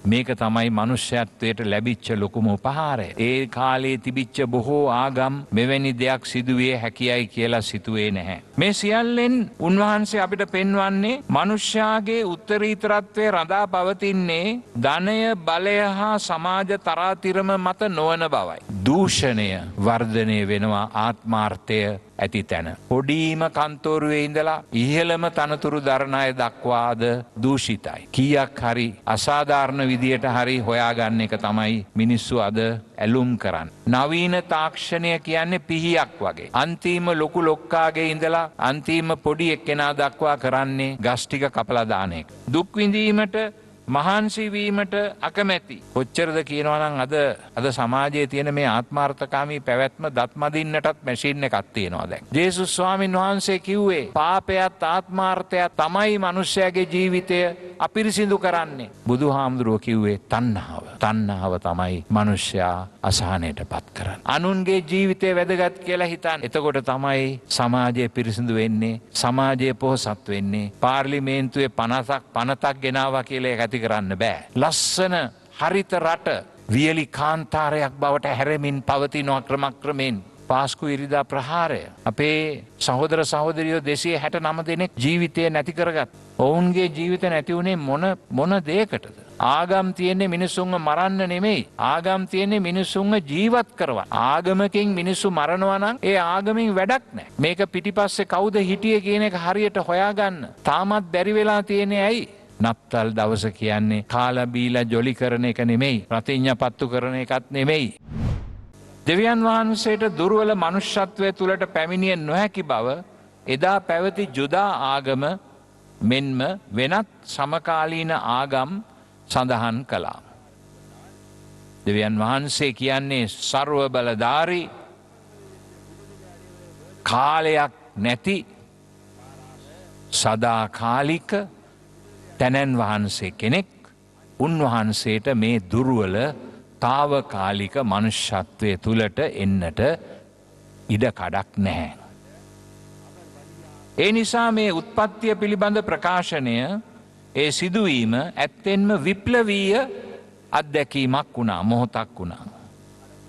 මේක තමයි මනුෂ්‍යත්වයට ලැබිච්ච ලොකුම උපහාරය. ඒ කාලේ තිබිච්ච බොහෝ ආගම් මෙවැනි දෙයක් සිදුවේ හැකියයි කියලා සිතුවේ නැහැ. මේ සියල්ලෙන් උන්වහන්සේ අපිට පෙන්වන්නේ මනුෂ්‍යයාගේ උත්තරීතරත්වය රඳා පවතින්නේ ධනය, බලය හා සමාජ තරාතිරම මත නොවන බවයි. දූෂණය වර්ධනය වෙනවා ආත්මාර්ථය ඇති තැන. පොඩීම කන්තෝරුවේ ඉඳලා ඉහළම තනතුරු දරණ අය දක්වාද දූෂිතයි. කීයක් හරි අසාධාරණ විදියට හරි හොයාගන්න එක තමයි මිනිස්සු අද ඇලුම් කරන්න. නවීන තාක්ෂණය කියන්නේ පිහියක් වගේ. අන්තිම ලොකු ලොක්කාගේ ඉඳලා අන්තිම පොඩි එක්කෙනා දක්වා කරන්නේ ගස් ටික කපලා දාන එක. දුක් විඳීමට මහන්සි වීමට අකමැති. කොච්චරද කියනවා නම් අද සමාජයේ තියෙන මේ ආත්මාර්ථකාමී පැවැත්ම දත් මදින්නටත් මැෂින් එකක් තියෙනවා දැන්. ජේසුස් ස්වාමීන් වහන්සේ කිව්වේ පාපයත් ආත්මාර්ථයත් තමයි මිනිස්යාගේ ජීවිතය අපිරිසිදු කරන්නේ. බුදුහාමුදුරුවෝ කිව්වේ තණ්හාව. තණ්හාව තමයි මිනිස්යා අසහනයටපත් කරන්නේ. අනුන්ගේ ජීවිතය වැදගත් කියලා හිතන්නේ. එතකොට තමයි සමාජය පිරිසිදු වෙන්නේ. සමාජය පොහොසත් වෙන්නේ. පාර්ලිමේන්තුවේ පනතක් ගෙනාවා කියලා කරන්න බෑ. ලස්සන හරිත රට වියලි කාන්තාරයක් බවට හැරමින් පවතිනවා ක්‍රමක්‍රමයෙන්. පාස්කු ඉරිදා ප්‍රහාරය අපේ සහෝදර සහෝදරියෝ 269 දෙනෙක් ජීවිතය නැති කරගත්. ඔවුන්ගේ ජීවිත නැති වුණේ මොන දෙයකටද? ආගම් තියෙන්නේ මිනිසුන්ව මරන්න නෙමෙයි. ආගම් තියෙන්නේ මිනිසුන්ව ජීවත් කරවන්න. ආගමකින් මිනිස්සු මරනවා නම් ඒ ආගමෙන් වැඩක් නැහැ. මේක පිටිපස්සේ කවුද හිටියේ කියන එක හරියට හොයාගන්න තාමත් බැරි වෙලා තියෙන්නේ ඇයි? නත්තල් දවස කියන්නේ කාලා බීලා ජොලි කරන එක නෙමෙයි. ප්‍රතිඥා පත්තු කරන එකත් නෙමෙයි. දෙවියන් වහන්සේට දුර්වල මනුෂ්‍යත්වය තුලට පැමිණිය නොහැකි බව එදා පැවති ජුදා ආගම මෙන්ම වෙනත් සමකාලීන ආගම් සඳහන් කළා. දෙවියන් වහන්සේ කියන්නේ ਸਰව බලධාරී කාලයක් නැති සදාකාලික තැනැන් වහන්සේ කෙනෙක්. උන්වහන්සේට මේ දුර්වල තාවකාලික මනුෂ්‍යත්වය තුලට එන්නට ඉඩ කඩක් නැහැ. ඒ නිසා මේ උත්පත්තිය පිළිබඳ ප්‍රකාශනය ඒ සිදුවීම ඇත්තෙන්ම විප්ලවීය අත්දැකීමක් වුණා, මොහොතක් වුණා.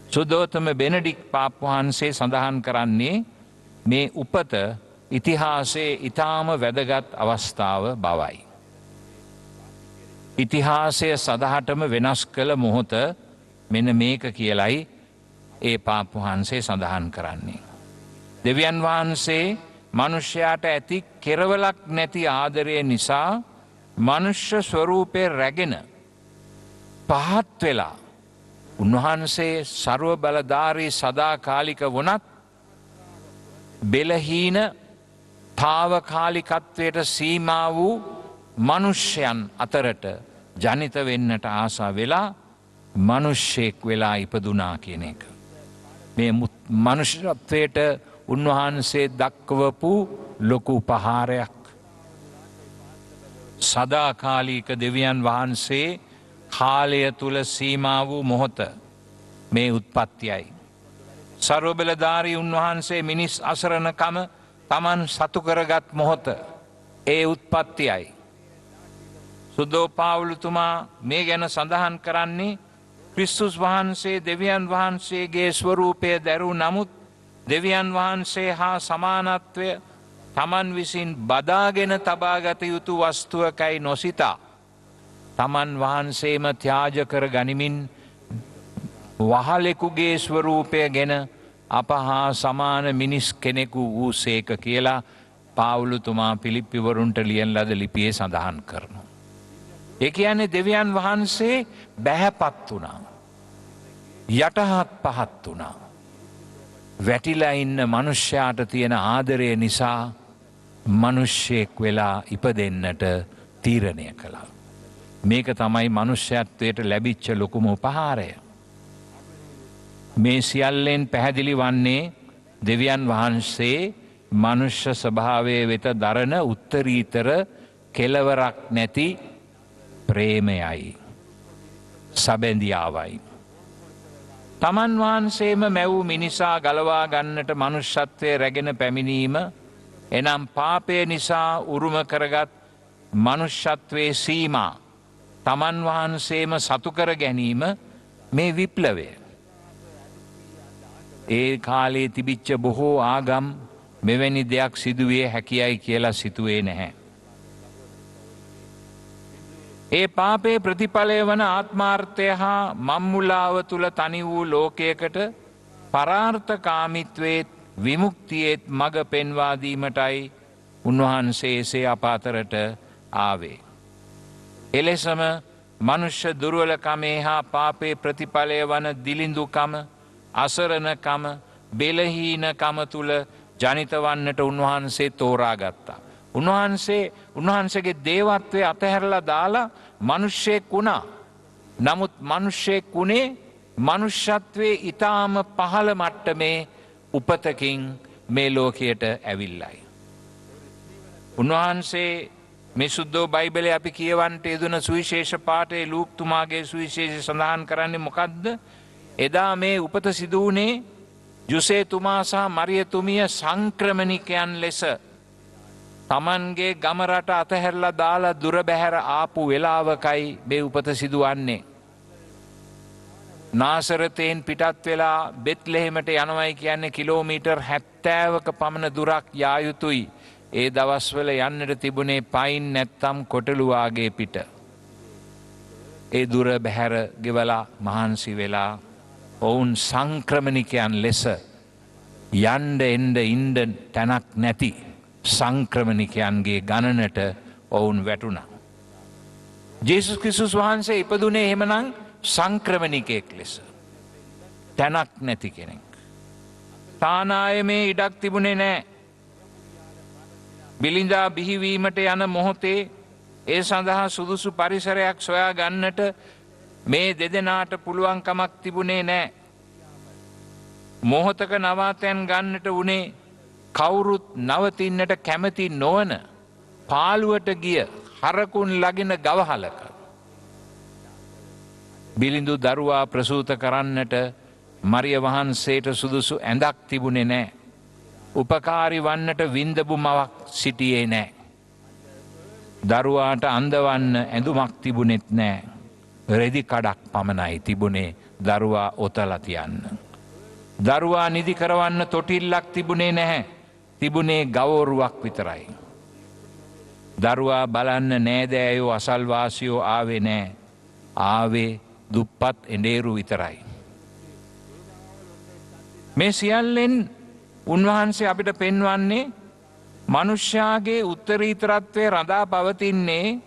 සුදෝතම බෙනඩික් පාප් වහන්සේ සඳහන් කරන්නේ මේ උපත ඉතිහාසයේ ඊටාම වැදගත් අවස්ථාව බවයි. ඉතිහාසය සදහටම වෙනස් කළ මොහොත මෙන්න මේක කියලයි ඒ පාප් වහන්සේ සඳහන් කරන්නේ. දෙවියන් වහන්සේ මනුෂ්‍යයාට ඇති කෙරවලක් නැති ආදරය නිසා මනුෂ්‍ය ස්වරූපය රැගෙන පහත් වෙලා උන්වහන්සේ ਸਰව බලධාරී සදාකාලික වුණත් බෙලහීන තාවකාලිකත්වයට සීමා වූ මනුෂ්‍යයන් අතරට ජනිත වෙන්නට ආසා වෙලා මනුෂ්‍යෙක් වෙලා ඉපදුනා කියන එක. මේ මනුෂ්‍යත්වයට උන්වහන්සේ දක්වපු ලොකු උපහාරයක්. සදාකාලික දෙවියන් වහන්සේ කාලය තුල සීමා වූ මොහොත මේ උත්පත්තියයි. ਸਰව බලධාරී උන්වහන්සේ මිනිස් අසරණකම Taman සතු කරගත් මොහොත ඒ උත්පත්තියයි. සුදෝ පාවුලුතුමා මේ ගැන සඳහන් කරන්නේ ක්‍රිස්තුස් වහන්සේ දෙවියන් වහන්සේගේ ස්වරූපය දැරූ නමුත් දෙවියන් වහන්සේ හා සමානත්වය තමන් විසින් බදාගෙන තබාගත යුතු වස්තුවකයි නොසිතා තමන් වහන්සේම ත්‍යාජ කර ගනිමින් වහලෙකුගේ ස්වරූපය ගැන අප හා සමාන මිනිස් කෙනෙකු වූ සේක කියලා පාවුලුතුමා පිලිප්පිවරුන්ට ලියන ලද ලිපියේ සඳහන් කරනවා. ඒ කියන්නේ දෙවියන් වහන්සේ බැහැපත් වුණා. යටහත් පහත් වුණා. වැටිලා ඉන්න මනුෂ්‍යයාට තියෙන ආදරය නිසා මනුෂ්‍යෙක් වෙලා ඉපදෙන්නට තීරණය කළා. මේක තමයි මනුෂ්‍යත්වයට ලැබිච්ච ලොකුම උපහාරය. මේ සියල්ලෙන් පැහැදිලි වන්නේ දෙවියන් වහන්සේ මනුෂ්‍ය ස්වභාවය වෙත දරන උත්තරීතර කෙලවරක් නැති ප්‍රේමයයි සබැඳියාවයි. තමන් වහන්සේම මැවූ මිනිසා ගලවා ගන්නට මනුෂ්‍යත්වය රැගෙන පැමිණීම එනම් පාපය නිසා උරුම කරගත් මනුෂ්‍යත්වයේ සීමා තමන් වහන්සේම සතුකර ගැනීම මේ විප්ලවය. ඒ කාලේ තිබිච්ච බොහෝ ආගම් මෙවැනි දෙයක් සිදුවේ හැකියයි කියලා සිතුවේ නැහැ. ඒ පාපේ ප්‍රතිඵලය වන ආත්මාර්ථය හා මම්මුලාව තුළ තනි වූ ලෝකයකට පරාර්ථකාමිත්වයේත් විමුක්තියේත් මඟ පෙන්වාදීමටයි උන්වහන්සේ එසේ අප අතරට ආවේ. එලෙසම මනුෂ්‍ය දුර්වලකමේ හා පාපේ ප්‍රතිඵලය වන දිලිඳුකම අසරණකම බෙලහීනකම තුළ ජනිත වන්නට උන්වහන්සේ තෝරා ගත්තා. උන්වහන්සේගේ දේවත්වය අතහැරලා දාලා මනුෂ්‍යයෙක් වුණා. නමුත් මනුෂ්‍යයෙක් වුණේ මනුෂ්‍යත්වයේ ඊටාම පහළ මට්ටමේ උපතකින් මේ ලෝකයට ඇවිල්ලයි. උන්වහන්සේ මේ සුද්ධෝ බයිබලයේ අපි කියවන්ට යෙදුන සුවිශේෂ පාඨයේ ලූක්තුමාගේ සුවිශේෂය සඳහන් කරන්නේ මොකද්ද? එදා මේ උපත සිදු වුණේ යුසේතුමා සහ මරියතුමිය සංක්‍රමණිකයන් ලෙස තමන්ගේ ගම රට අතහැරලා දාලා දුර බැහැර ආපු වෙලාවකයි මේ උපත සිදුවන්නේ. නාසරතෙන් පිටත් වෙලා බෙත්ලෙහෙමට යනවයි කියන්නේ කිලෝමීටර් 70ක පමණ දුරක් යා යුතුයි. ඒ දවස්වල යන්නට තිබුණේ පයින් නැත්තම් කොටලු වාගේ පිට. ඒ දුර බැහැර ගෙවලා මහන්සි වෙලා ඔවුන් සංක්‍රමණිකයන් ලෙස යන්න එන්න ඉන්න තැනක් නැති සංක්‍රමණිකයන්ගේ ගණනට ඔවුන් වැටුණා. ජේසුස් ක්‍රිස්තුස් වහන්සේ ඉපදුනේ එහෙමනම් සංක්‍රමණිකයෙක් ලෙස. තැනක් නැති කෙනෙක්. තානායමේ ඉඩක් තිබුණේ නැහැ. බිලිඳා බිහිවීමට යන මොහොතේ ඒ සඳහා සුදුසු පරිසරයක් සොයා ගන්නට මේ දෙදෙනාට පුළුවන්කමක් තිබුණේ නැහැ. මොහොතක නවාතැන් ගන්නට වුණේ කවුරුත් නවතින්නට කැමති නොවන පාළුවට ගිය හරකුන් ලගින ගවහලක. බිලිඳු දරුවා ප්‍රසූත කරන්නට මරිය වහන්සේට සුදුසු ඇඳක් තිබුණේ නැහැ. උපකාරි වන්නට වින්දපු මවක් සිටියේ නැහැ. දරුවාට අඳවන්න ඇඳුමක් තිබුණෙත් නැහැ. රෙදි කඩක් පමණයි තිබුණේ දරුවා ඔතලා තියන්න. දරුවා නිදි කරවන්න තොටිල්ලක් තිබුණේ නැහැ. තිබුණේ ගවෝරුවක් විතරයි. දරුවා බලන්න නෑදෑයෝ අසල්වාසියෝ ආවේ නැහැ. ආවේ දුප්පත් එඬේරු විතරයි. මේ සියල්ලෙන් උන්වහන්සේ අපිට පෙන්වන්නේ මනුෂ්‍යයාගේ උත්තරීතරත්වය රඳා පවතින්නේ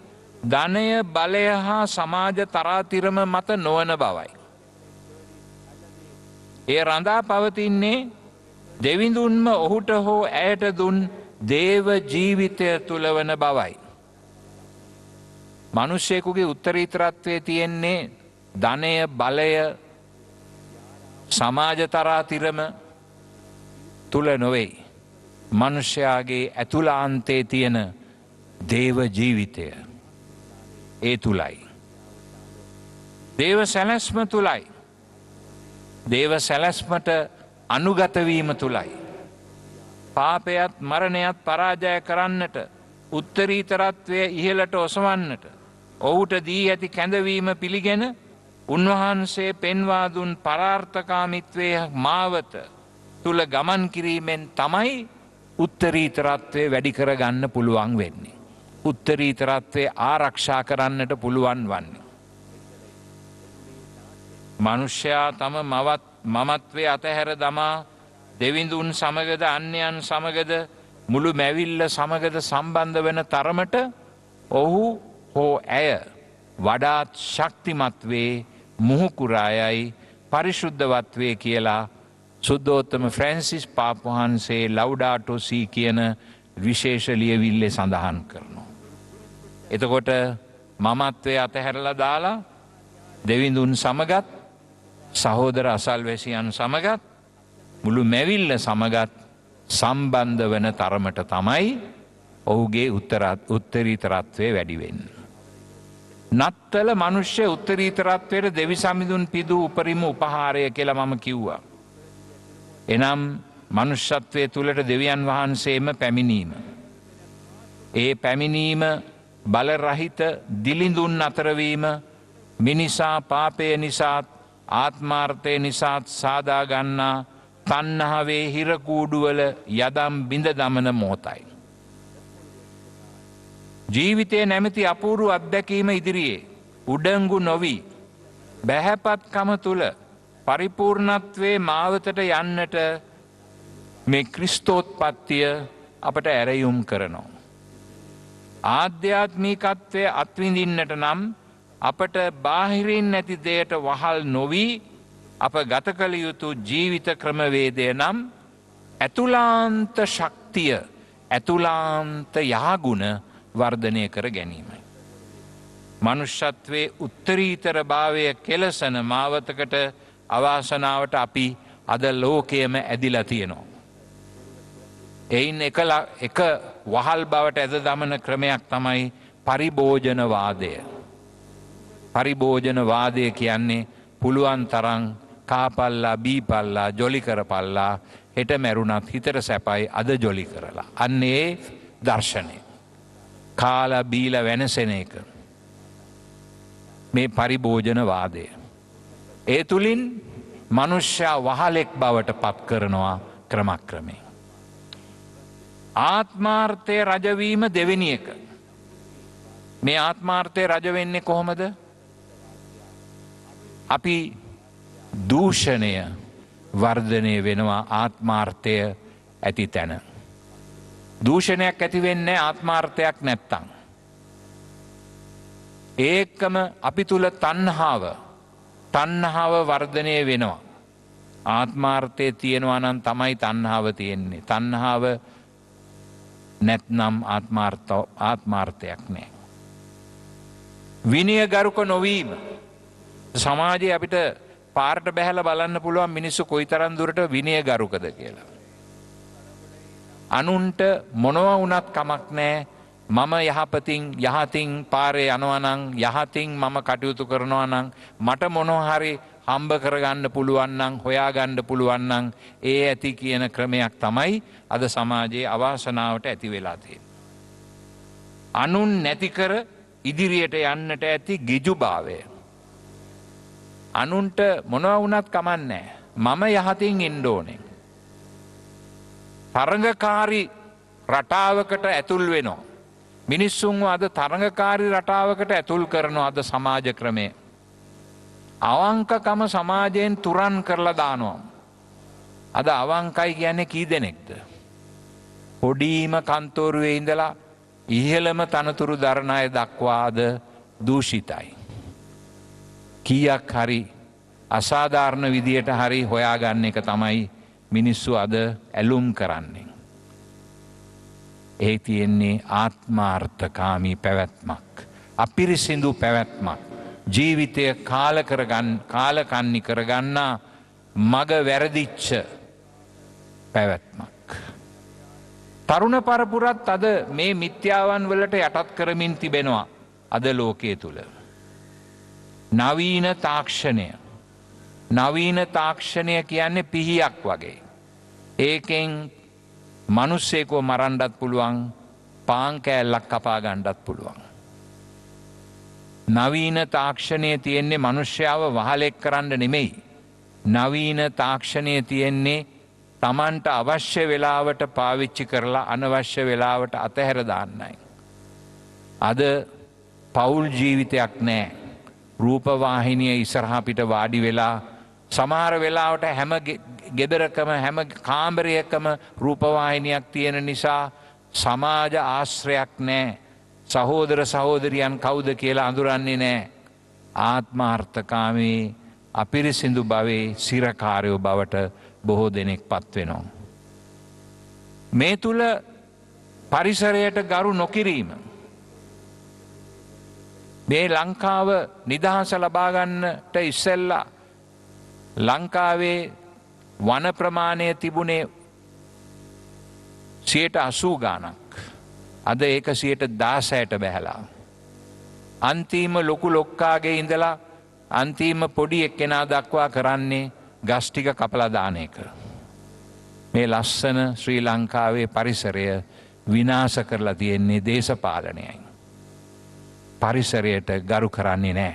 ධනය බලය හා සමාජ තරාතිරම මත නොවන බවයි. ඒ රඳා පවතින්නේ දෙවිඳුන්ම ඔහුට හෝ ඇයට දුන් දේව ජීවිතය තුළ වන බවයි. මනුෂ්‍යයෙකුගේ උත්තරීතරත්වය තියෙන්නේ ධනය බලය සමාජ තරාතිරම තුළ නොවෙයි. මනුෂ්‍යයාගේ ඇතුලාන්තයේ තියෙන දේව ජීවිතය ඒ තුලයි. දේව සැලැස්ම තුලයි. දේව සැලැස්මට අනුගතවීම තුලයි. පාපයත් මරණයත් පරාජය කරන්නට උත්තරීතරත්වය ඉහළට ඔසවන්නට ඔහුට දී ඇති කැඳවීම පිළිගෙන උන්වහන්සේ පෙන්වා දුන් පරාර්ථකාමීත්වයේ මාවත තුල ගමන් කිරීමෙන් තමයි උත්තරීතරත්වය වැඩි කරගන්න පුළුවන් වෙන්නේ. උත්තරීතරත්වය ආරක්ෂා කරන්නට පුළුවන් වන්නේ. මනුෂ්‍යයා තම මමත්වය අතහැර දමා දෙවිඳුන් සමගද අන්‍යයන් සමගද මුළු මැවිල්ල සමගද සම්බන්ධ වෙන තරමට ඔහු හෝ ඇය වඩාත් ශක්තිමත් වේ මුහුකුරායයි පරිශුද්ධවත්වේ කියලා සුද්ධෝත්තම ෆ්‍රැන්සිස් පාපවහන්සේ ලව්ඩාටෝ සී කියන විශේෂ ලියවිල්ලේ සඳහන් කරනවා. එතකොට මමත්වයේ අතහැරලා දාලා දෙවිඳුන් සමගත් සහෝදර අසල්වැසියන් සමගත් මුළු මැවිල්ල සමගත් සම්බන්ධ වන තරමට තමයි ඔහුගේ උත්තරීතරත්වය වැඩි වෙන්නේ. නත්තල මනුෂ්‍ය උත්තරීතරත්වයට දෙවි සමිඳුන් පිදූ උපරිම උපහාරය කියලා මම කිව්වා. එනම් මනුෂ්‍යත්වය තුළට දෙවියන් වහන්සේම පැමිණීම. ඒ පැමිණීම බලරහිත දිලිඳුන් අතරවීම මිනිසා පාපය නිසාත් ආත්මාර්ථය නිසාත් සාදාගන්නා තණ්හාවේ හිරකූඩුවල යදම් බිඳ දමන මොහොතයි. ජීවිතය නැමැති අපූරු අත්දැකීම ඉදිරියේ උඩංගු නොවී බැහැපත්කම තුළ පරිපූර්ණත්වයේ මාවතට යන්නට මේ ක්‍රිස්තෝත්පත්තිය අපට ඇරයුම් කරනවා. ආධ්‍යාත්මිකත්වය අත්විඳින්නට නම් අපට බාහිරින් නැති දෙයට වහල් නොවී අප ගත කළ යුතු ජීවිත ක්‍රමවේදය නම් ඇතුලාන්ත ශක්තිය ඇතුලාන්ත යහගුණ වර්ධනය කර ගැනීමයි. මනුෂ්‍යත්වයේ උත්තරීතර භාවය කෙලසන මාවතකට අවාසනාවට අපි අද ලෝකයම ඇදිලා තියෙනවා. එයින් එක වහල් බවට ඇද දමන ක්‍රමයක් තමයි පරිභෝජනවාදය. පරිභෝජනවාදය කියන්නේ පුළුවන් තරම් කාපල්ලා බීපල්ලා ජොලි කරපල්ලා හෙට මැරුණත් හිතට සැපයි අද ජොලි කරලා. අන්න ඒ දර්ශනය. කාලා බීලා වෙනසෙන එක. මේ පරිභෝජනවාදය. ඒ තුලින් මනුෂ්‍යයා වහලෙක් බවට පත් කරනවා ක්‍රමක්‍රමයෙන්. ආත්මාර්ථය රජවීම දෙවෙනි එක. මේ ආත්මාර්ථය රජ වෙන්නේ කොහොමද? අපි දූෂණය වර්ධනය වෙනවා ආත්මාර්ථය ඇති තැන. දූෂණයක් ඇති වෙන්නේ ආත්මාර්ථයක් නැත්තම්. ඒකම අපි තුල තණ්හාව වර්ධනය වෙනවා. ආත්මාර්ථය තියෙනවා නම් තමයි තණ්හාව තියෙන්නේ. තණ්හාව නැත්නම් ආත්මාර්ථයක් නැහැ. විනයගරුක නොවීම. සමාජයේ අපිට පාරට බැහැලා බලන්න පුළුවන් මිනිස්සු කොයිතරම් දුරට විනයගරුකද කියලා. අනුන්ට මොනවා වුණත් කමක් නැහැ. මම යහතින් පාරේ යනවා නම් යහතින් මම කටයුතු කරනවා නම් මට මොනවා හරි හම්බ කරගන්න පුළුවන් නම් හොයාගන්න පුළුවන් නම් ඒ ඇති කියන ක්‍රමයක් තමයි අද සමාජයේ අවාසනාවට ඇති වෙලා තියෙන්නේ. අනුන් නැති කර ඉදිරියට යන්නට ඇති ගිජුභාවය. අනුන්ට මොනවා වුණත් කමන්නේ මම යහතින් ඉන්න ඕනේ. තරඟකාරී රටාවකට ඇතුල් වෙනවා. මිනිස්සුන්ව අද තරඟකාරී රටාවකට ඇතුල් කරනවා අද සමාජ ක්‍රමය. අවංකකම සමාජයෙන් තුරන් කරලා දානවා. අද අවංකයි කියන්නේ කී දෙනෙක්ද? පොඩීම කන්තෝරුවේ ඉඳලා ඉහළම තනතුරු දරන අය දක්වාද දූෂිතයි. කීයක් හරි අසාධාරණ විදියට හරි හොයාගන්න එක තමයි මිනිස්සු අද ඇලුම් කරන්නේ. ඒ තියෙන්නේ ආත්මාර්ථකාමී පැවැත්මක්. අපිරිසිදු පැවැත්මක්. ජීවිතය කාලකන්නි කරගන්නා මග වැරදිච්ච පැවැත්මක්. තරුණ පරපුරත් අද මේ මිත්‍යාවන් වලට යටත් කරමින් තිබෙනවා අද ලෝකයේ තුල. නවීන තාක්ෂණය කියන්නේ පිහියක් වගේ. ඒකෙන් මිනිස්සෙක්ව මරන්නත් පුළුවන්, පාන් කෑල්ලක් කපා ගන්නත් පුළුවන්. නවීන තාක්ෂණය තියෙන්නේ මිනිස්යාව වහලෙක් කරන්න නෙමෙයි. නවීන තාක්ෂණය තියෙන්නේ Tamanට අවශ්‍ය වෙලාවට පාවිච්චි කරලා අනවශ්‍ය වෙලාවට අතහැර දාන්නයි. අද පෞල් ජීවිතයක් නැහැ. රූපවාහිනිය ඉස්සරහා පිට වාඩි වෙලා සමහර වෙලාවට හැම ගෙදරකම හැම කාමරයකම රූපවාහිනියක් තියෙන නිසා සමාජ ආශ්‍රයක් නැහැ. සහෝදර සහෝදරියන් කවුද කියලා අඳුරන්නේ නැහැ. ආත්මාර්ථකාමී අපිරිසිදු භවයේ සිරකාරයෝ බවට බොහෝ දෙනෙක් පත් වෙනවා. මේ තුල පරිසරයට ගරු නොකිරීම. මේ ලංකාව නිදහස ලබා ගන්නට ඉස්සෙල්ලා ලංකාවේ වන ප්‍රමාණය තිබුණේ 80 ගාණක්. අද ඒක 16ට බැහැලා. අන්තිම ලොකු ලොක්කාගේ ඉඳලා අන්තිම පොඩි එක්කෙනා දක්වා කරන්නේ ගස් ටික කපලා දාන එක. මේ ලස්සන ශ්‍රී ලංකාවේ පරිසරය විනාශ කරලා තියෙන්නේ දේශපාලනයයි. පරිසරයට ගරු කරන්නේ නෑ.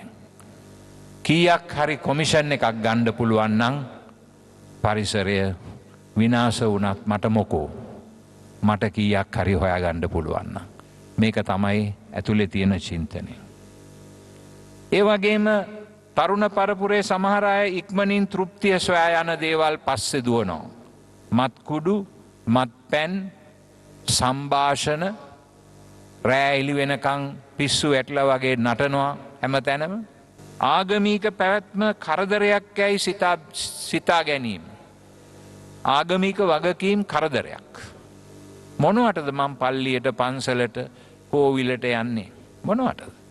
කීයක් හරි කොමිෂන් එකක් ගණ්ඩ පුළුවන් නම් පරිසරය විනාශ වුණත් මට මොකෝ මට කීයක් හරි හොයා ගණ්ඩ පුළුවන්න. මේක තමයි ඇතුලේ තියෙන චින්තනය. ඒ වගේම තරුණ පරපුරේ සමහර අය ඉක්මනින් තෘප්තිය සොයා යන දේවල් පස්සේ දුවනවා. මත්කුඩු, මත්පැන්, සම්භාෂණ, රෑ එළි වෙනකන් පිස්සු වැටලා වගේ නටනවා හැමතැනම. ආගමික පැවැත්ම කරදරයක් යයි සිතා ගැනීම. ආගමික වගකීම් කරදරයක්. මොනවටද මම පල්ලියට පන්සලට කෝවිලට යන්නේ? මොනවටද?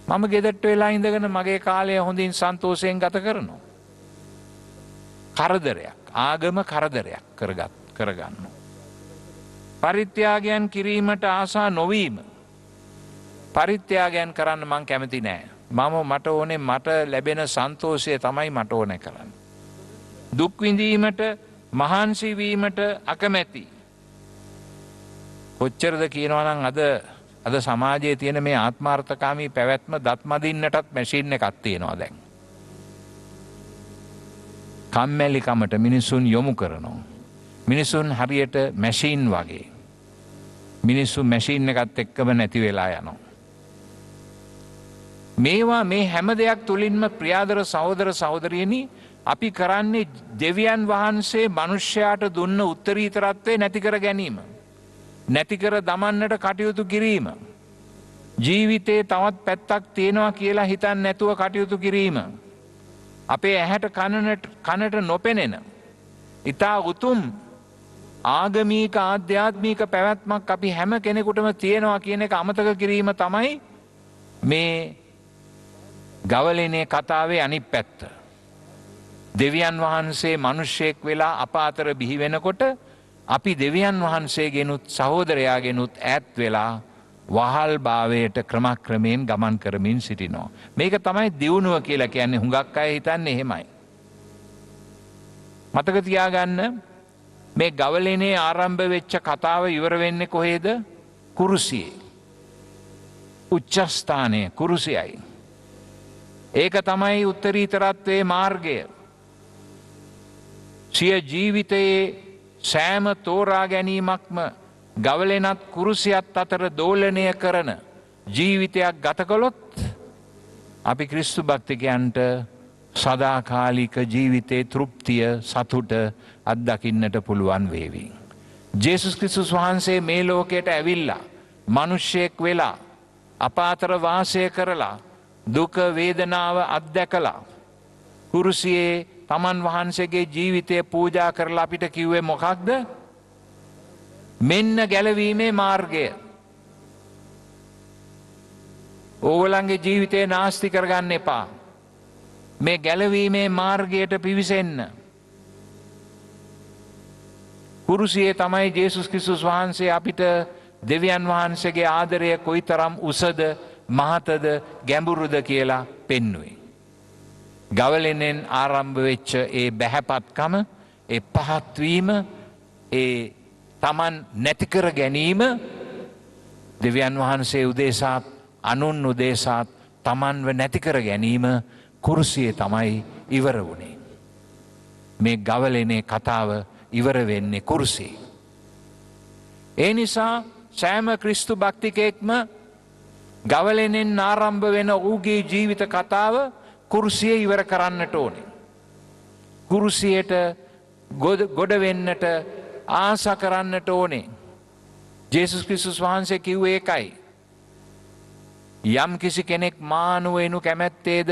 මම ගෙදරට වෙලා ඉඳගෙන මගේ කාලය හොඳින් සන්තෝෂයෙන් ගත කරනවා. කරදරයක්. ආගම කරදරයක් කරගන්න. පරිත්‍යාගයන් කිරීමට ආසා නොවීම. පරිත්‍යාගයන් කරන්න මං කැමති නෑ. මට ඕනේ මට ලැබෙන සන්තෝෂය තමයි මට ඕනේ කරන්න. දුක් විඳීමට මහන්සි වීමට අකමැති. කොච්චරද කියනවා නම් අද සමාජයේ තියෙන මේ ආත්මාර්ථකාමී පැවැත්ම දත් මදින්නටත් මැෂින් එකක් තියෙනවා දැන්. කම්මැලිකමට මිනිසුන් යොමු කරනවා. මිනිසුන් හරියට මැෂින් වගේ. මිනිස්සු මැෂින් එකත් එක්කම නැති වෙලා යනවා. මේවා මේ හැම දෙයක් තුළින්ම ප්‍රියාදර සහෝදර සහෝදරියනි අපි කරන්නේ දෙවියන් වහන්සේ මනුෂ්‍යයාට දුන්න උත්තරීතරත්වය නැති කර ගැනීම. නැති කර දමන්නට කටයුතු කිරීම. ජීවිතේ තවත් පැත්තක් තියෙනවා කියලා හිතන් නැතුව කටයුතු කිරීම. අපේ ඇහැට කනට නොපෙනෙන ඉතා උතුම් ආගමීක ආධ්‍යාත්මික පැවැත්මක් අපි හැම කෙනෙකුටම තියෙනවා කියන එක අමතක කිරීම තමයි මේ ගවලනේ කතාවේ අනිත් පැත්ත. දෙවියන් වහන්සේ මනුෂ්‍යයෙක් වෙලා අප අතර බිහි වෙනකොට අපි දෙවියන් වහන්සේගෙනුත් සහෝදරයාගෙනුත් ඈත් වෙලා වහල් භාවයට ක්‍රමක්‍රමයෙන් ගමන් කරමින් සිටිනවා. මේක තමයි දියුණුව කියලා කියන්නේ. හුඟක් අය හිතන්නේ එහෙමයි. මතක තියාගන්න මේ ගවලනේ ආරම්භ වෙච්ච කතාව ඉවර වෙන්නේ කොහේද? කුරුසියේ. උච්චස්ථානයේ කුරුසියයි. ඒක තමයි උත්තරීතරත්වයේ මාර්ගය. සිය ජීවිතයේ සෑම තෝරා ගැනීමක්ම ගවලෙනත් කුරුසියත් අතර දෝලනය කරන ජීවිතයක් ගත කළොත් අපි ක්‍රිස්තු භක්තිකයන්ට සදාකාලික ජීවිතේ තෘප්තිය සතුට අත්දකින්නට පුළුවන් වේවි. ජේසුස් ක්‍රිස්තුස් වහන්සේ මේ ලෝකයට ඇවිල්ලා මිනිසෙක් වෙලා අප අතර වාසය කරලා දුක වේදනාව අත්දැකලා කුරුසියේ තමන් වහන්සේගේ ජීවිතය පූජා කරලා අපිට කිව්වේ මොකක්ද? මෙන්න ගැලවීමේ මාර්ගය. ඕගොල්ලන්ගේ ජීවිතේ නාස්ති කරගන්න එපා. මේ ගැලවීමේ මාර්ගයට පිවිසෙන්න. කුරුසියේ තමයි ජේසුස් ක්‍රිස්තුස් වහන්සේ අපිට දෙවියන් වහන්සේගේ ආදරය කොයිතරම් උසද මහතද ගැඹුරුද කියලා පෙන්වුවේ. ගවලෙනෙන් ආරම්භ වෙච්ච ඒ බැහැපත්කම, ඒ පහත්වීම, ඒ තමන් නැතිකර ගැනීම දෙවියන් වහන්සේ උදෙසාත් අනුන් උදෙසාත් තමන්ව නැතිකර ගැනීම කුරුසියේ තමයි ඉවර වුණේ. මේ ගවලෙනේ කතාව ඉවර වෙන්නේ කුරුසියේ. ඒ නිසා සෑම ක්‍රිස්තු භක්තිකයෙක්ම ගවලෙනෙන් ආරම්භ වෙන ඌගේ ජීවිත කතාව කුරුසියේ ඉවර කරන්නට ඕනේ. කුරුසියට ගොඩ වෙන්නට ආසා කරන්නට ඕනේ. ජේසුස් ක්‍රිස්තුස් වහන්සේ කිව්වේ ඒකයි. යම් කිසි කෙනෙක් මානුවෙනු කැමැත්තේද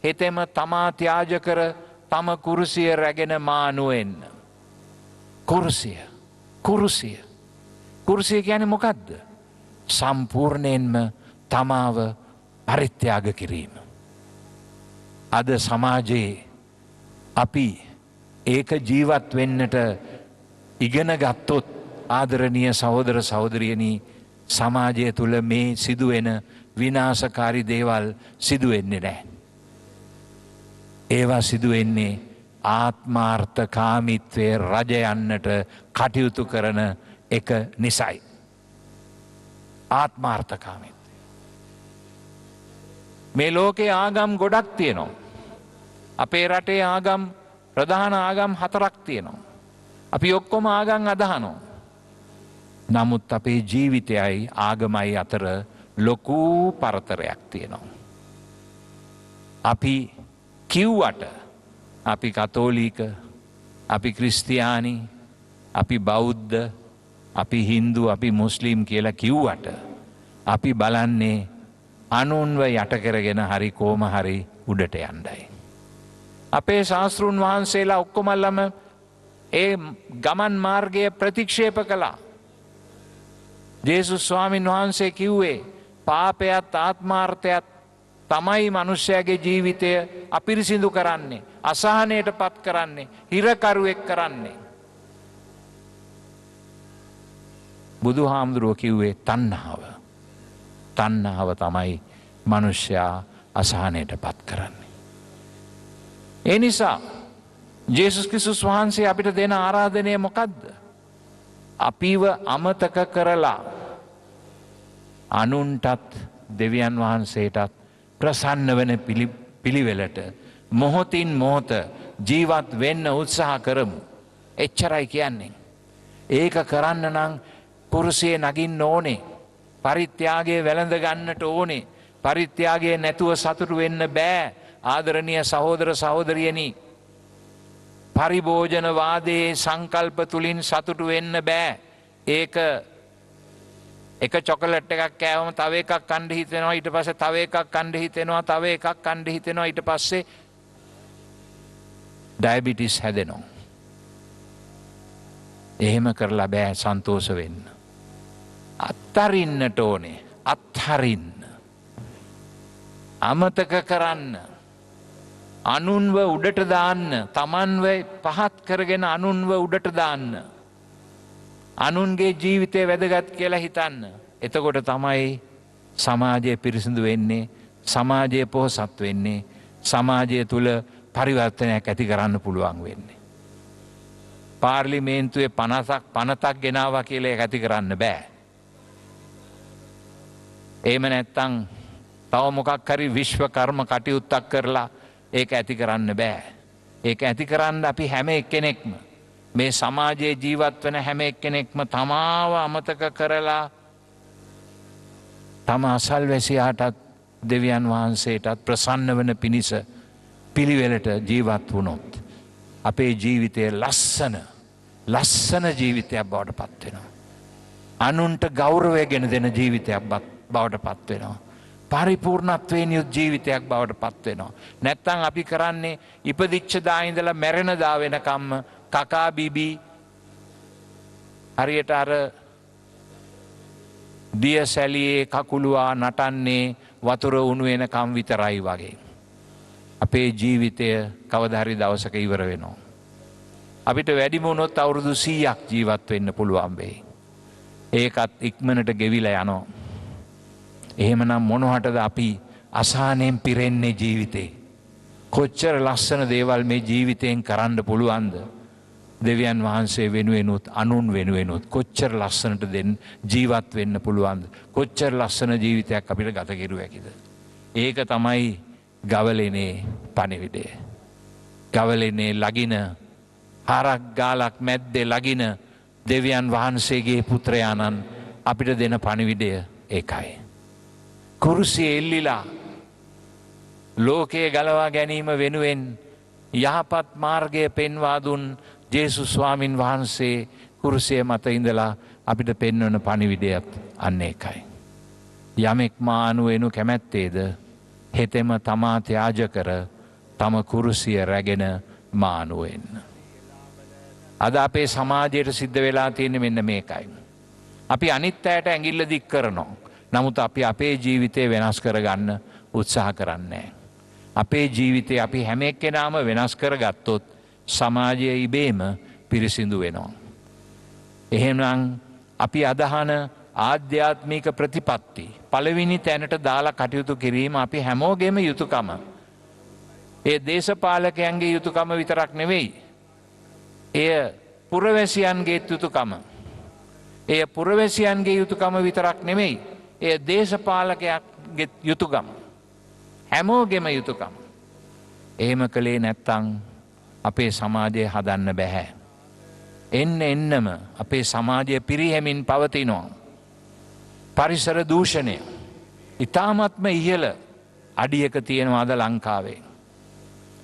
හෙතෙම තමා ත්‍යාජ කර තම කුරුසිය රැගෙන මානුවෙන්න. කුරුසිය කියන්නේ මොකද්ද? සම්පූර්ණයෙන්ම තමාව පරිත්‍යාග කිරීම. අද සමාජයේ අපි ඒක ජීවත් වෙන්නට ඉගෙන ගත්තොත් ආදරණීය සහෝදර සහෝදරියනි සමාජය තුළ මේ සිදුවෙන විනාශකාරී දේවල් සිදුවෙන්නේ නැහැ. ඒවා සිදුවෙන්නේ ආත්මාර්ථකාමීත්වයේ රජ යන්නට කටයුතු කරන එක නිසයි. ආත්මාර්ථකාමීත්වය. මේ ලෝකේ ආගම් ගොඩක් තියෙනවා. අපේ රටේ ආගම් ප්‍රධාන ආගම් 4ක් තියෙනවා. අපි ඔක්කොම ආගම් අදහනවා. නමුත් අපේ ජීවිතයයි ආගමයි අතර ලොකු පරතරයක් තියෙනවා. අපි කිව්වට අපි කතෝලික, අපි ක්‍රිස්තියානි, අපි බෞද්ධ, අපි හින්දු, අපි මුස්ලිම් කියලා කිව්වට අපි බලන්නේ අනුන්ව යට කරගෙන හරි කොහම හරි උඩට යන්නයි. අපේ ශාස්ත්‍රුන් වහන්සේලා ඔක්කොමල්ලම ඒ ගමන් මාර්ගය ප්‍රතික්ෂේප කළා. ජේසුස් ස්වාමීන් වහන්සේ කිව්වේ පාපයත් ආත්මාර්ථයත් තමයි මනුෂ්‍යයාගේ ජීවිතය අපිරිසිදු කරන්නේ, අසහනයට පත් කරන්නේ, හිරකරුවෙක් කරන්නේ. බුදු හාමුදුරුවෝ කිව්වේ තණ්හාව. තණ්හාව තමයි මනුෂ්‍යයා අසහනයට පත් කරන්නේ. ඒ නිසා ජේසුස් ක්‍රිස්තුස් වහන්සේ අපිට දෙන ආරාධනය මොකද්ද? අපිව අමතක කරලා අනුන්ටත් දෙවියන් වහන්සේටත් ප්‍රසන්න වන පිළිවෙලට මොහොතින් මොහොත ජීවත් වෙන්න උත්සාහ කරමු. එච්චරයි කියන්නේ. ඒක කරන්න නම් කුරුසියේ නගින්න ඕනේ. පරිත්‍යාගය වැළඳ ගන්නට ඕනේ. පරිත්‍යාගය නැතුව සතුටු වෙන්න බෑ. ආදරණීය සහෝදර සහෝදරියනි, පරිභෝජනවාදයේ සංකල්ප තුලින් සතුටු වෙන්න බෑ. ඒක එක චොකලට් එකක් කෑවම තව එකක් කන්න හිතෙනවා, ඊට පස්සේ තව එකක් කන්න හිතෙනවා, තව එකක් කන්න හිතෙනවා, ඊට පස්සේ ඩයබටිස් හැදෙනවා. එහෙම කරලා බෑ සන්තෝෂ වෙන්න. අත්තරින්නට ඕනේ. අත්හරින්න. අමතක කරන්න. අනුන්ව උඩට දාන්න. තමන්ව පහත් කරගෙන අනුන්ව උඩට දාන්න. අනුන්ගේ ජීවිතය වැදගත් කියලා හිතන්න. එතකොට තමයි සමාජය පිරිසිදු වෙන්නේ, සමාජය පොහොසත් වෙන්නේ, සමාජය තුළ පරිවර්තනයක් ඇති කරන්න පුළුවන් වෙන්නේ. පාර්ලිමේන්තුවේ පනතක් ගෙනාවා කියලා ඒක ඇති කරන්න බෑ. එහෙම නැත්තම් තව මොකක් හරි විශ්වකර්ම කටයුත්තක් කරලා ඒක ඇති කරන්න බෑ. ඒක ඇති කරන්න අපි හැම එක්කෙනෙක්ම, මේ සමාජයේ ජීවත් වෙන හැම එක්කෙනෙක්ම තමාව අමතක කරලා තම අසල්වැසියාටත් දෙවියන් වහන්සේටත් ප්‍රසන්න වන පිණිස පිළිවෙලට ජීවත් වුණොත් අපේ ජීවිතය ලස්සන ජීවිතයක් බවට පත් වෙනවා. අනුන්ට ගෞරවය ගෙන දෙන ජීවිතයක් බවට පත් වෙනවා. පරිපූර්ණත්වයෙන් යුත් ජීවිතයක් බවට පත් වෙනවා. නැත්තම් අපි කරන්නේ ඉපදිච්ච දා ඉඳලා මැරෙන දා වෙනකම්ම කකා බිබී හරියට අර දිය සැලියේ කකුලුවා නටන්නේ වතුර උණු වෙනකම් විතරයි වගේ. අපේ ජීවිතය කවදා හරි දවසක ඉවර වෙනවා. අපිට වැඩිම වුණොත් අවුරුදු 100ක් ජීවත් වෙන්න පුළුවන් වෙයි. ඒකත් ඉක්මනට ගෙවිලා යනවා. එහෙමනම් මොනවටද අපි අසහනෙන් පිරෙන්නේ ජීවිතේ? කොච්චර ලස්සන දේවල් මේ ජීවිතයෙන් කරන්න පුළුවන්ද? දෙවියන් වහන්සේ වෙනුවෙනුත් අනුන් වෙනුවෙනුත් කොච්චර ලස්සනට දෙන්න ජීවත් වෙන්න පුළුවන්ද? කොච්චර ලස්සන ජීවිතයක් අපිට ගත කෙරුව හැකිද? ඒක තමයි ගවලෙනේ පණිවිඩය. ගවලෙනේ ලගින හරක් ගාලක් මැද්දේ ලගින දෙවියන් වහන්සේගේ පුත්‍රයාණන් අපිට දෙන පණිවිඩය ඒකයි. කුරුසියේ එල්ලිලා ලෝකයේ ගලවා ගැනීම වෙනුවෙන් යහපත් මාර්ගය පෙන්වා දුන් ජේසුස් ස්වාමින් වහන්සේ කුරුසිය මත ඉඳලා අපිට පෙන්වන පණිවිඩයත් අන්න ඒකයි. යමෙක් මා අනුවෙනු කැමැත්තේද හෙතෙම තමා ත්‍යාජ කර තම කුරුසිය රැගෙන මා අනුවෙන්න. අද අපේ සමාජයට සිද්ධ වෙලා තියෙන්නේ මෙන්න මේකයි. අපි අනිත් අයට ඇඟිල්ල දික් කරනවා. නමුත් අපි අපේ ජීවිතය වෙනස් කරගන්න උත්සාහ කරන්නේ. අපේ ජීවිතය අපි හැම එක්කෙනාම වෙනස් කරගත්තොත් සමාජය ඉබේම පිරිසිදු වෙනවා. එහෙනම් අපි අදහන ආධ්‍යාත්මික ප්‍රතිපත්ති පළවෙනි තැනට දාලා කටයුතු කිරීම අපි හැමෝගෙම යුතුයකම. ඒ දේශපාලකයන්ගේ යුතුයකම විතරක් නෙවෙයි. එය පුරවැසියන්ගේ යුතුයකම. එය පුරවැසියන්ගේ යුතුයකම විතරක් නෙවෙයි. ඒ දේශපාලකයාගේ යුතුයකම. හැමෝගෙම යුතුයකම. එහෙම කළේ නැත්තම් අපේ සමාජය හදන්න බැහැ. එන්නම අපේ සමාජය පිරිහෙමින් පවතිනවා. පරිසර දූෂණය ඉතාමත්ම ඉහළ අඩියක තියෙනවා අද ලංකාවේ.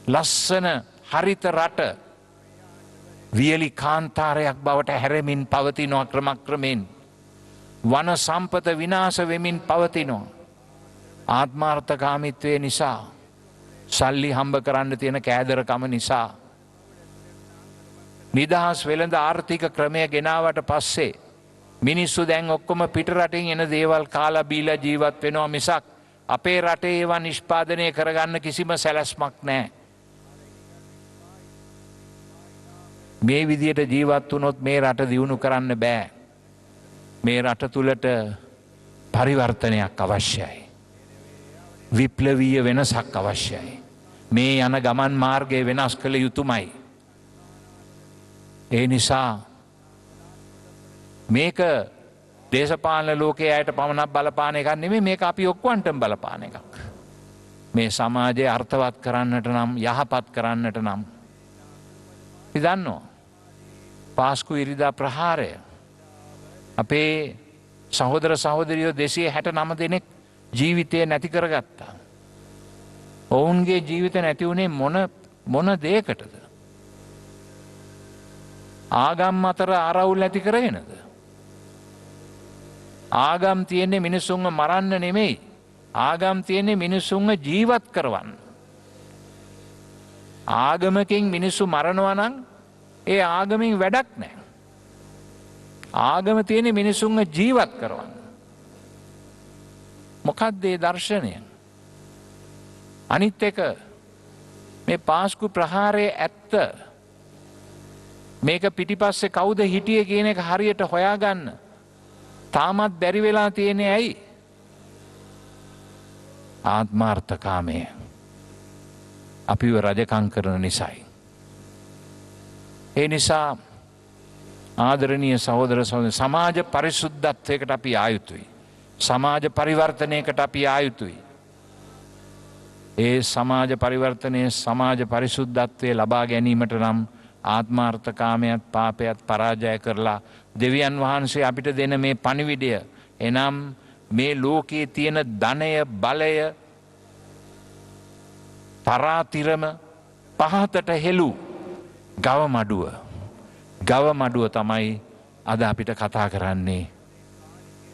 ලස්සන හරිත රට වියලි කාන්තාරයක් බවට හැරෙමින් පවතිනවා ක්‍රමක්‍රමයෙන්. වන සම්පත විනාශ වෙමින් පවතිනවා. ආත්මාර්ථකාමීත්වය නිසා, සල්ලි හම්බ කරන්න තියෙන කෑදරකම නිසා, නිදහස් වෙළඳ ආර්ථික ක්‍රමය ගෙනාවට පස්සේ මිනිස්සු දැන් ඔක්කොම පිට රටින් එන දේවල් කාලා බීලා ජීවත් වෙනවා මිසක් අපේ රටේ ඒවා නිෂ්පාදනය කරගන්න කිසිම සැලැස්මක් නැහැ. මේ විදියට ජීවත් වුණොත් මේ රට දියුණු කරන්න බෑ. මේ රට තුලට පරිවර්තනයක් අවශ්‍යයි. විප්ලවීය වෙනසක් අවශ්‍යයි. මේ යන ගමන් මාර්ගය වෙනස් කළ යුතුමයි. ඒ නිසා මේක දේශපාලන ලෝකයේ අයට පමණක් බලපාන එකක් නෙමෙයි, මේක අපි ඔක්කොන්ටම බලපාන එකක්. මේ සමාජය අර්ථවත් කරන්නට නම්, යහපත් කරන්නට නම් ඉදන්නෝ පාස්කු ඉරිදා ප්‍රහාරය අපේ සහෝදර සහෝදරියෝ 269 දෙනෙක් ජීවිතය නැති කරගත්තා. ඔවුන්ගේ ජීවිත නැති වුණේ මොන දෙයකටද? ආගම් අතර ආරවුල් ඇති කරගෙනද? ආගම් තියෙන්නේ මිනිසුන්ව මරන්න නෙමෙයි. ආගම් තියෙන්නේ මිනිසුන්ව ජීවත් කරවන්න. ආගමකින් මිනිස්සු මරනවා නම් ඒ ආගමෙන් වැඩක් නැහැ. ආගම තියෙන්නේ මිනිසුන්ව ජීවත් කරවන්න. මොකක්ද ඒ දර්ශනය? අනිත් එක මේ පාස්කු ප්‍රහාරයේ ඇත්ත මේක පිටිපස්සේ කවුද හිටියේ කියන එක හරියට හොයාගන්න තාමත් බැරි වෙලා තියෙන්නේ ඇයි? ආත්මාර්ථකාමය අපිව රජකම් කරන නිසායි. ඒ නිසා ආදරණීය සහෝදර සහෝදරි, සමාජ පරිශුද්ධත්වයකට අපි ආයුතුයි. සමාජ පරිවර්තනයකට අපි ආයුතුයි. ඒ සමාජ පරිවර්තනයේ සමාජ පරිශුද්ධත්වය ලබා ගැනීමට නම් ආත්මාර්ථකාමයත් පාපයත් පරාජය කරලා දෙවියන් වහන්සේ අපිට දෙන මේ පණිවිඩය, එනම් මේ ලෝකයේ තියෙන ධනය, බලය, තරාතිරම පහතට හෙළු ගව මඩුව තමයි අද අපිට කතා කරන්නේ.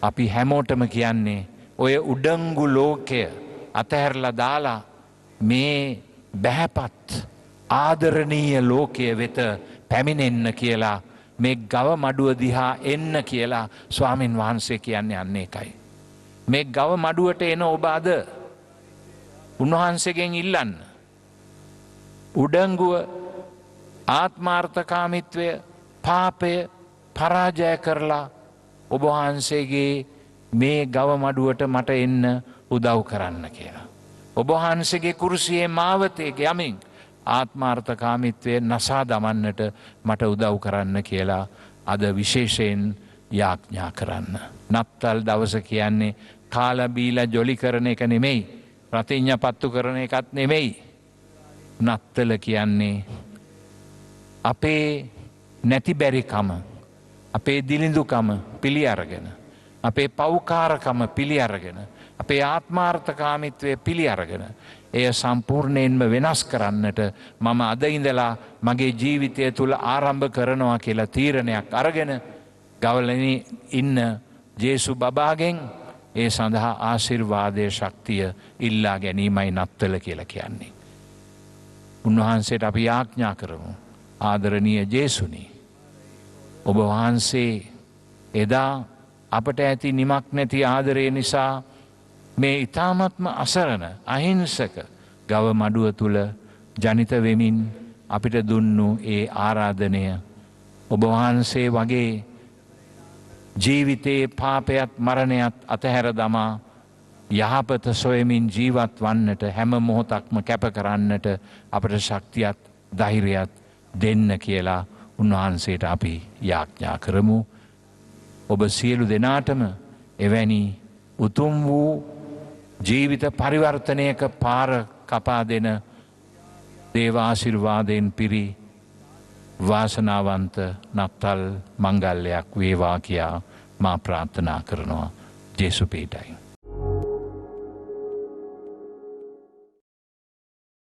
අපි හැමෝටම කියන්නේ ඔය උඩංගු ලෝකය අතහැරලා දාලා මේ බැහැපත් ආදරණීය ලෝකය වෙත පැමිණෙන්න කියලා, මේ ගව මඩුව දිහා එන්න කියලා ස්වාමින් වහන්සේ කියන්නේ අන්නේ එකයි. මේ ගව මඩුවට එන ඔබ අද උන්වහන්සේගෙන් ඉල්ලන්න. උඩංගුව, ආත්මාර්ථකාමීත්වය, පාපය පරාජය කරලා ඔබ වහන්සේගේ මේ ගව මඩුවට මට එන්න උදව් කරන්න කියලා. ඔබ වහන්සේගේ කුරුසියේ මාවතේ යමින් ආත්මාර්ථකාමීත්වය නසා දමන්නට මට උදව් කරන්න කියලා අද විශේෂයෙන් යාඥා කරන්න. නත්තල් දවස කියන්නේ කාලා බීලා ජොලි කරන එක නෙමෙයි, රතිඤ්ඤා පත්තු කරන එකත් නෙමෙයි. නත්තල කියන්නේ අපේ නැති බැරිකම, අපේ දිලිඳුකම පිළි අරගෙන, අපේ පෞකාරකම පිළි අරගෙන, අපේ ආත්මාර්ථකාමීත්වය පිළි අරගෙන එය සම්පූර්ණයෙන්ම වෙනස් කරන්නට මම අද ඉඳලා මගේ ජීවිතය තුළ ආරම්භ කරනවා කියලා තීරණයක් අරගෙන ගවලනේ ඉන්න ජේසු බබාගෙන් ඒ සඳහා ආශිර්වාදයේ ශක්තිය ඉල්ලා ගැනීමයි නත්තල කියලා කියන්නේ. උන්වහන්සේට අපි යාඥා කරමු. ආදරණීය ජේසුනි, ඔබ වහන්සේ එදා අපට ඇති නිමක් නැති ආදරය නිසා මේ ඊ타මත්ම අසරණ අහිංසක ගව මඩුව තුල ජනිත වෙමින් අපිට දුන්නු ඒ ආරාධනය ඔබ වහන්සේ වගේ ජීවිතයේ පාපයත් මරණයත් අතහැර දමා යහපත සොයමින් ජීවත් වන්නට හැම මොහොතක්ම කැප කරන්නට අපට ශක්තියත් ධෛර්යයත් දෙන්න කියලා උන්වහන්සේට අපි යාඥා කරමු. ඔබ සියලු දෙනාටම එවැනි උතුම් වූ ජීවිත පරිවර්තනයක පාර කපා දෙන දේවාශිර්වාදයෙන් පිරි වාසනාවන්ත නත්තල් මංගල්‍යයක් වේවා කියා මා ප්‍රාර්ථනා කරනවා. ජේසු පීඩයි.